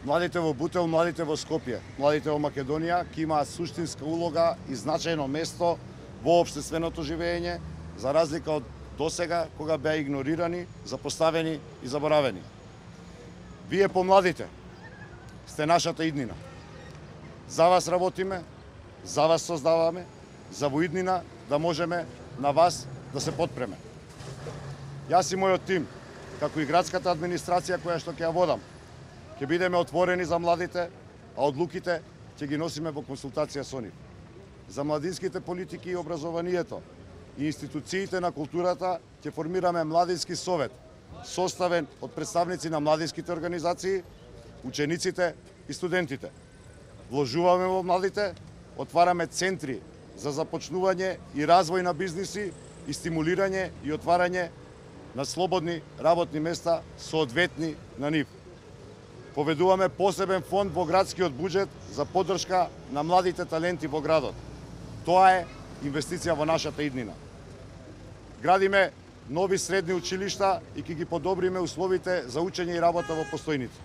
Младите во Бутел, младите во Скопје, младите во Македонија ќе имаат суштинска улога и значајно место во општественото живење, за разлика од досега кога беа игнорирани, запоставени и заборавени. Вие помладите сте нашата иднина. За вас работиме, за вас создаваме, за во иднина да можеме на вас да се потпреме. Јас и мојот тим, како и градската администрација која што ќе ја водам, ќе бидеме отворени за младите, а одлуките ќе ги носиме во консултација со нив. За младинските политики и образованието и институциите на културата ќе формираме младински совет, составен од представници на младинските организации, учениците и студентите. Вложуваме во младите, отвараме центри за започнување и развој на бизниси и стимулирање и отварање на слободни работни места соодветни на нив. Поведуваме посебен фонд во градскиот буџет за поддршка на младите таленти во градот. Тоа е инвестиција во нашата иднина. Градиме нови средни училишта и ќе ги подобриме условите за учење и работа во постојните.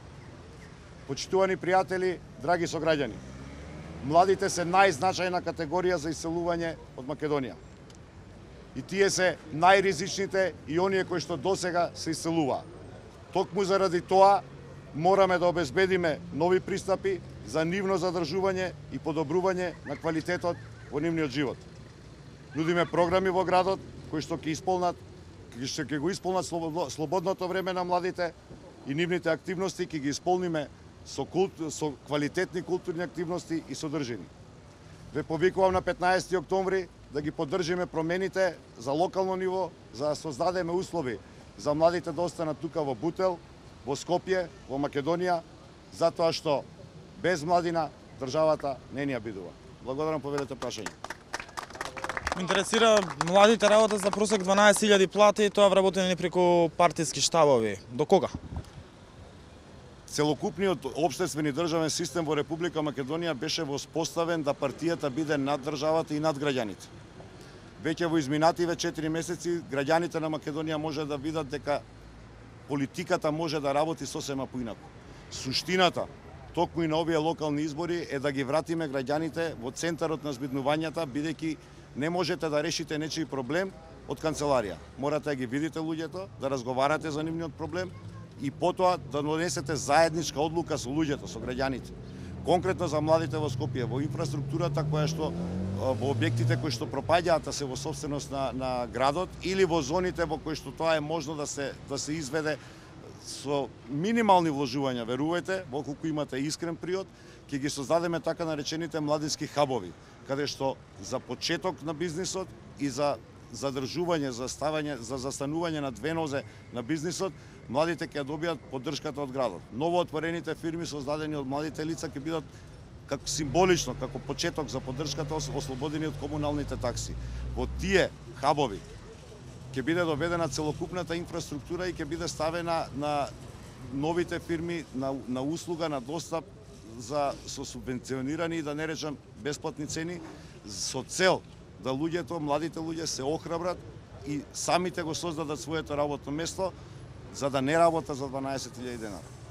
Почитувани пријатели, драги сограѓани, младите се најзначајна категорија за иселување од Македонија. И тие се најризичните и оние кои што досега се иселуваа. Токму заради тоа мораме да обезбедиме нови пристапи за нивно задржување и подобрување на квалитетот во нивниот живот. Нудиме програми во градот кои што ќе го исполнат слободното време на младите и нивните активности ќе ги исполниме со квалитетни културни активности и содржини. Ве повикувам на 15 октомври да ги поддржиме промените за локално ниво, за да создадеме услови за младите да останат тука во Бутел, во Скопје, во Македонија, затоа што без младина државата не ни ја бидува. Благодарам, поведете прашање. Ме интересира младите работа за просек 12.000 плати и тоа вработени преку партиски штабови. До кога? Целокупниот општествен и државен систем во Република Македонија беше воспоставен да партијата биде над државата и над граѓаните. Веќе во изминативе 4 месеци граѓаните на Македонија може да видат дека политиката може да работи сосема поинаку. Суштината, токму и на овие локални избори, е да ги вратиме граѓаните во центарот на збиднувањата, бидејќи не можете да решите нечиј проблем од канцеларија. Морате да ги видите луѓето, да разговарате за нивниот проблем и потоа да донесете заедничка одлука со луѓето, со граѓаните. Конкретно за младите во Скопје, во инфраструктурата која што во објектите кои што пропаѓаат се во собственост на градот или во зоните во кои што тоа е можно да се изведе со минимални вложувања, верувајте, во колку имате искрен приод, ќе ги создадеме така наречените младински хабови, каде што за почеток на бизнисот и за задржување, за застанување на две нозе на бизнисот, младите ќе добијат поддршката од градот. Новоотворените фирми создадени од младите лица ќе бидат како символично, како почеток за поддршката ослободени од комуналните такси. Во тие хабови ќе биде доведена целокупната инфраструктура и ќе биде ставена на новите фирми на услуга, на достап со субвенционирани и да не речам бесплатни цени, со цел да луѓето, младите луѓе се охрабрат и самите го создадат своето работно место, за да не работат за 12.000 денара.